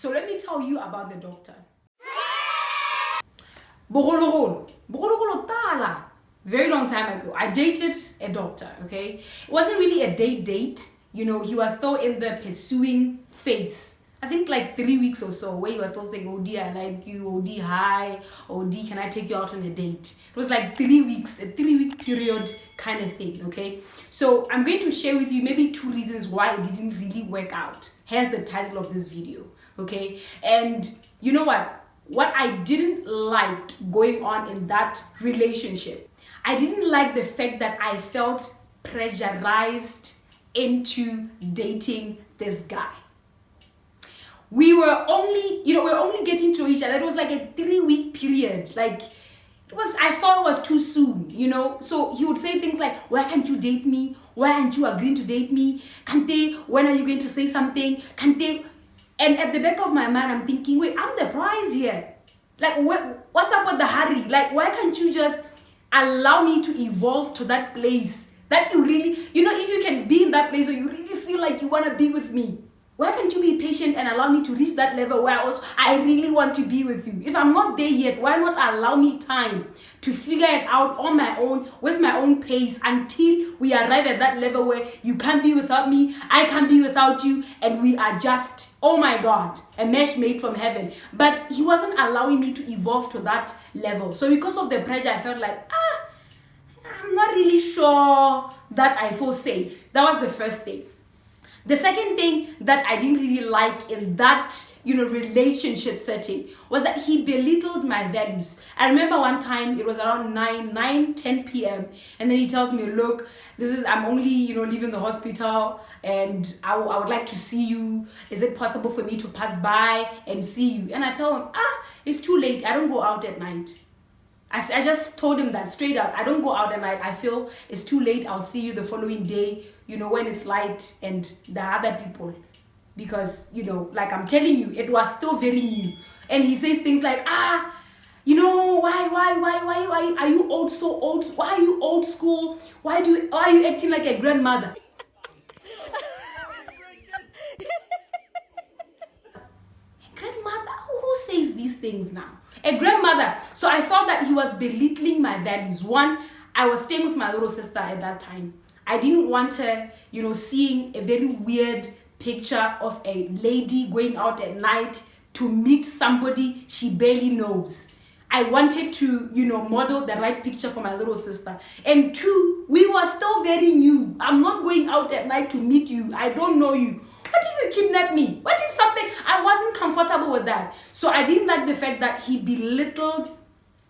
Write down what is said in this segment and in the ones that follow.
So let me tell you about the doctor. Bogologolo tala. Very long time ago, I dated a doctor, okay? It wasn't really a date. You know, he was still in the pursuing phase. I think like 3 weeks or so, where he was still saying, OD, I like you, OD, hi, OD, can I take you out on a date? It was like 3 weeks, a 3-week period kind of thing, okay? So I'm going to share with you maybe 2 reasons why it didn't really work out. Here's the title of this video, okay? And you know what I didn't like going on in that relationship, I didn't like the fact that I felt pressurized into dating this guy. We were only getting to each other. It was like a 3-week period. Like, I thought it was too soon, you know? So he would say things like, why can't you date me? Why aren't you agreeing to date me? Kante, when are you going to say something? Kante. And at the back of my mind, I'm thinking, wait, I'm the prize here. Like, what's up with the hurry? Like, why can't you just allow me to evolve to that place that you really, you know, if you can be in that place or you really feel like you want to be with me, why can't you be patient and allow me to reach that level where I really want to be with you? If I'm not there yet, why not allow me time to figure it out on my own, with my own pace, until we arrive at that level where you can't be without me, I can't be without you, and we are just, oh my God, a mesh made from heaven. But he wasn't allowing me to evolve to that level. So because of the pressure, I felt like, I'm not really sure that I feel safe. That was the first thing. The second thing that I didn't really like in that, you know, relationship setting was that he belittled my values. I remember one time it was around 10 p.m. and then he tells me, look, I'm only, you know, leaving the hospital and I would like to see you. Is it possible for me to pass by and see you? And I tell him, it's too late. I don't go out at night. I just told him that straight out. I don't go out at night. I feel it's too late. I'll see you the following day, you know, when it's light and the other people. Because, you know, like I'm telling you, it was still very new. And he says things like, you know, why are you old, so old? Why are you old school? Why are you acting like a grandmother? Grandmother? Who says these things now? A grandmother. So I felt that he was belittling my values. One, I was staying with my little sister at that time. I didn't want her, you know, seeing a very weird picture of a lady going out at night to meet somebody she barely knows. I wanted to, you know, model the right picture for my little sister. And 2, we were still very new. I'm not going out at night to meet you. I don't know you. What if you kidnap me? What if something? I wasn't comfortable with that. So I didn't like the fact that he belittled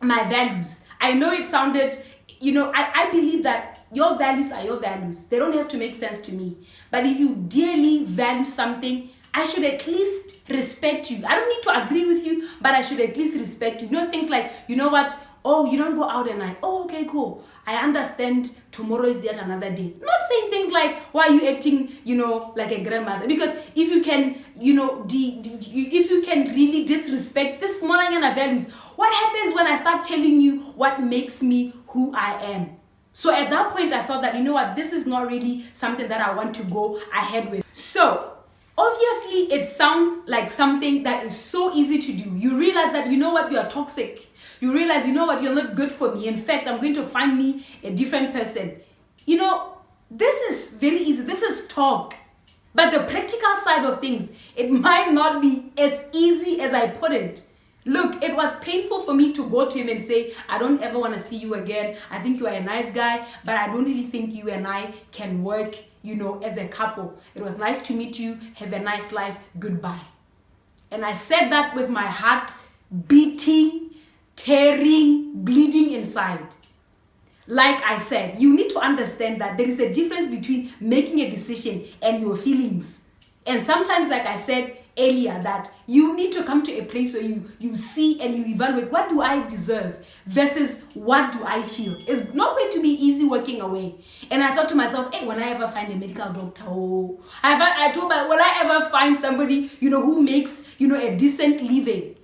my values. I know it sounded, you know, I believe that your values are your values. They don't have to make sense to me. But if you dearly value something, I should at least respect you. I don't need to agree with you, but I should at least respect you. You know, things like, you know what? Oh, you don't go out at night. Oh, okay, cool. I understand tomorrow is yet another day. Not saying things like, why are you acting, you know, like a grandmother? Because if you can, you know, if you can really disrespect this small values, what happens when I start telling you what makes me who I am? So at that point, I felt that, you know what, this is not really something that I want to go ahead with. So obviously, it sounds like something that is so easy to do. You realize that, you know what, you are toxic. You realize, you know what, you're not good for me. In fact, I'm going to find me a different person. You know, this is very easy. This is talk. But the practical side of things, it might not be as easy as I put it. Look, it was painful for me to go to him and say, I don't ever want to see you again. I think you are a nice guy, but I don't really think you and I can work, you know, as a couple. It was nice to meet you. Have a nice life. Goodbye. And I said that with my heart beating, tearing, bleeding inside. Like I said, you need to understand that there is a difference between making a decision and your feelings. And sometimes, like I said earlier, that you need to come to a place where you see and you evaluate, what do I deserve versus what do I feel? It's not going to be easy working away. And I thought to myself, hey, when I ever find a medical doctor, I told myself, will I ever find somebody, you know, who makes, you know, a decent living?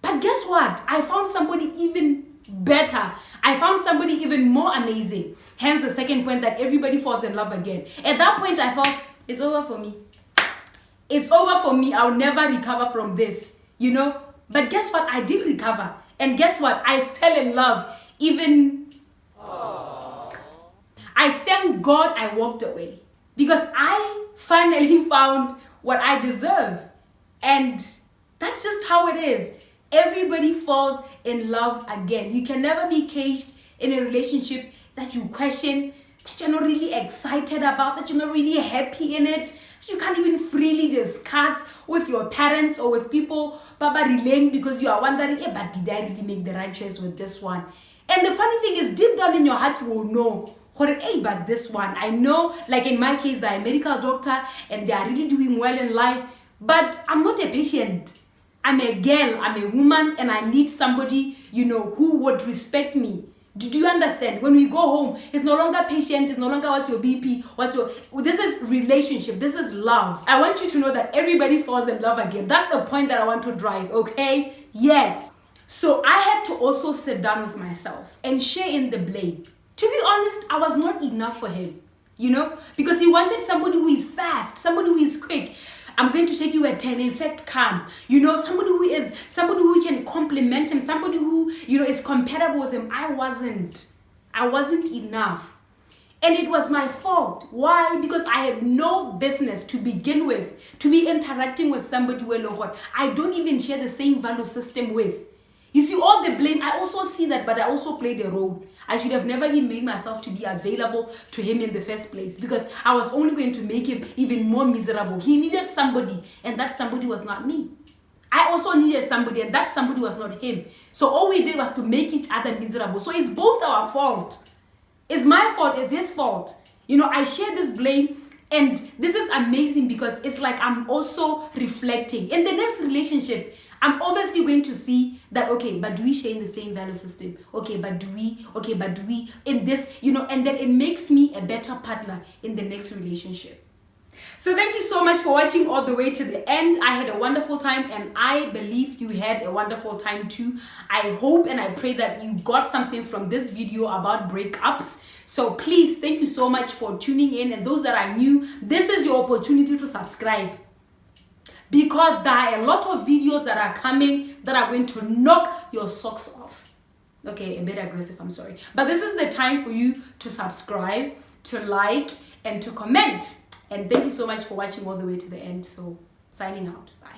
But guess what? I found somebody even better. I found somebody even more amazing. Hence the second point, that everybody falls in love again. At that point, I thought, it's over for me. it's over for me. I'll never recover from this, you know. But guess what? I did recover. And guess what? I fell in love. Even I thank God I walked away, because I finally found what I deserve. And that's just how it is. Everybody falls in love again. You can never be caged in a relationship that you question, that you're not really excited about, that you're not really happy in it, that you can't even freely discuss with your parents or with people, Baba relaying, because you are wondering, but did I really make the right choice with this one? And the funny thing is, deep down in your heart, you will know, but this one, I know, like in my case, they're a medical doctor and they are really doing well in life, but I'm not a patient. I'm a girl, I'm a woman, and I need somebody, you know, who would respect me. Do you understand? When we go home, it's no longer patient, it's no longer what's your BP, this is relationship, this is love. I want you to know that everybody falls in love again. That's the point that I want to drive, okay? Yes. So I had to also sit down with myself and share in the blame. To be honest, I was not enough for him, you know, because he wanted somebody who is fast, somebody who is quick. I'm going to take you at 10, in fact, calm. You know, somebody who can compliment him, somebody who, you know, is compatible with him. I wasn't enough. And it was my fault. Why? Because I had no business to begin with to be interacting with somebody who I don't even share the same value system with. You see, all the blame, I also see that, but I also played a role. I should have never even made myself to be available to him in the first place, because I was only going to make him even more miserable. He needed somebody, and that somebody was not me. I also needed somebody, and that somebody was not him. So all we did was to make each other miserable. So it's both our fault. It's my fault, it's his fault. You know, I share this blame. And this is amazing, because it's like I'm also reflecting. In the next relationship, I'm obviously going to see that, okay, but do we share in the same value system? Okay, but do we in this, you know, and then it makes me a better partner in the next relationship. So thank you so much for watching all the way to the end. I had a wonderful time, and I believe you had a wonderful time too. I hope and I pray that you got something from this video about breakups. So please, thank you so much for tuning in. And those that are new, this is your opportunity to subscribe, because there are a lot of videos that are coming that are going to knock your socks off. Okay, a bit aggressive, I'm sorry. But this is the time for you to subscribe, to like, and to comment. And thank you so much for watching all the way to the end. So signing out. Bye.